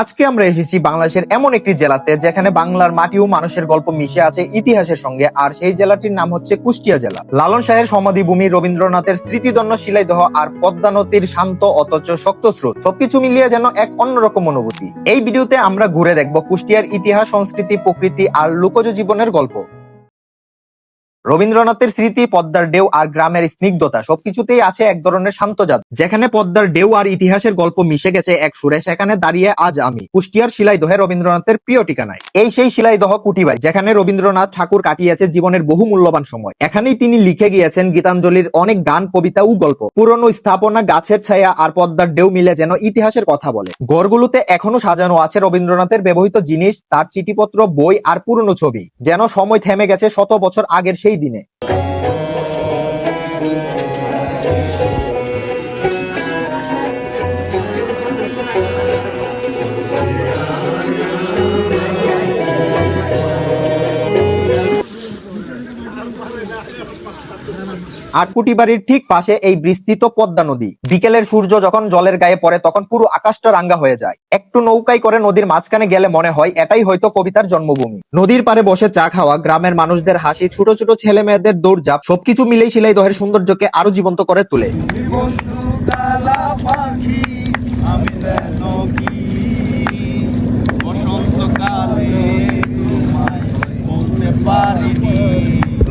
আজকে আমরা এসেছি বাংলাদেশের এমন একটি জেলাতে যেখানে বাংলার মাটি ও মানুষের গল্প মিশে আছে ইতিহাসের সঙ্গে। আর সেই জেলাটির নাম হচ্ছে কুষ্টিয়া জেলা। লালন শাহের সমাধিভূমি, রবীন্দ্রনাথের স্মৃতিধন্য শিলাইদহ আর পদ্মা নদীর শান্ত অথচ শক্ত স্রোত, সবকিছু মিলিয়ে যেন এক অন্যরকম অনুভূতি। এই ভিডিওতে আমরা ঘুরে দেখব কুষ্টিয়ার ইতিহাস, সংস্কৃতি, প্রকৃতি আর লোকজ জীবনের গল্প। রবীন্দ্রনাথের স্মৃতি, পদ্মার ঢেউ আর গ্রামের স্নিগ্ধতা, সবকিছুতেই আছে এক ধরনের শান্ত জাদু। যেখানে পদ্মার ঢেউ আর ইতিহাসের গল্প মিশে গেছে এক সুরে, সেখানে দাঁড়িয়ে আজ আমি কুষ্টিয়ার শিলাইদহে, রবীন্দ্রনাথের প্রিয় ঠিকানায়। এই সেই শিলাইদহ কুটিবাড়ি যেখানে রবীন্দ্রনাথ ঠাকুর কাটিয়েছে জীবনের বহু মূল্যবান সময়। এখানেই তিনি লিখে গিয়েছেন গীতাঞ্জলির অনেক গান, কবিতা ও গল্প। পুরনো স্থাপনা, গাছের ছায়া আর পদ্মার ঢেউ মিলে যেন ইতিহাসের কথা বলে। ঘরগুলোতে এখনো সাজানো আছে রবীন্দ্রনাথের ব্যবহৃত জিনিস, তার চিঠিপত্র, বই আর পুরনো ছবি, যেন সময় থেমে গেছে শত বছর আগের সেই দিনে। আর কুটিবাড়ির ঠিক পাশে এই বিস্তৃত পদ্মা নদী। বিকেলের সূর্য যখন জলের গায়ে পড়ে তখন পুরো আকাশটা রাঙ্গা হয়ে যায়। একটু নৌকায় করে নদীর মাঝখানে গেলে মনে হয় এটাই হয়তো কবিতার জন্মভূমি। নদীর পারে বসে চা খাওয়া, গ্রামের মানুষদের হাসি, ছোট ছোট ছেলে মেয়েদের দৌড়ঝাঁপ, সবকিছু মিলেই শিলাইদহের সৌন্দর্যকে আরো জীবন্ত করে তোলে।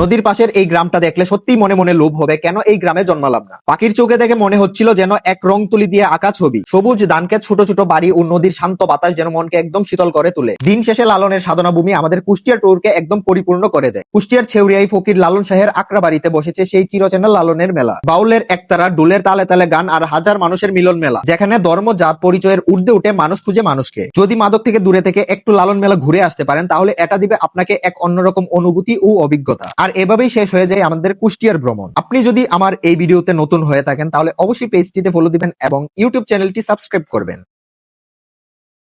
নদীর পাশের এই গ্রামটা দেখলে সত্যিই মনে মনে লোভ হবে, কেন এই গ্রামে জন্মালাম না। পাখির চোখে দেখে মনে হচ্ছিল যেন এক রং তুলি দিয়ে আঁকা ছবি। সবুজ ধানক্ষেত, ছোট ছোট বাড়ি ও নদীর শান্ত বাতাস যেন মনকে একদম শীতল করে তোলে। দিন শেষে লালনের সাধনা ভূমি আমাদের কুষ্টিয়া ট্যুরকে একদম পরিপূর্ণ করে দেয়। কুষ্টিয়ার ছেউরিয়ায় ফকির লালন শাহের আকরা বাড়িতে বসেছে সেই চিরচেনা লালনের মেলা। বাউলের একতারা, ডুলের তালে তালে গান আর হাজার মানুষের মিলন মেলা, যেখানে ধর্ম, জাত, পরিচয়ের ঊর্ধ্বে উঠে মানুষ খুঁজে মানুষকে। যদি মাদক থেকে দূরে থেকে একটু লালন মেলা ঘুরে আসতে পারেন, তাহলে এটা দিবে আপনাকে এক অন্যরকম অনুভূতি ও অভিজ্ঞতা। আর এভাবেই শেষ হয়ে যায় আমাদের কুষ্টিয়ার ভ্রমণ। আপনি যদি আমার এই ভিডিওতে নতুন হয়ে থাকেন, তাহলে অবশ্যই পেজটিতে ফলো দিবেন এবং ইউটিউব চ্যানেলটি সাবস্ক্রাইব করবেন।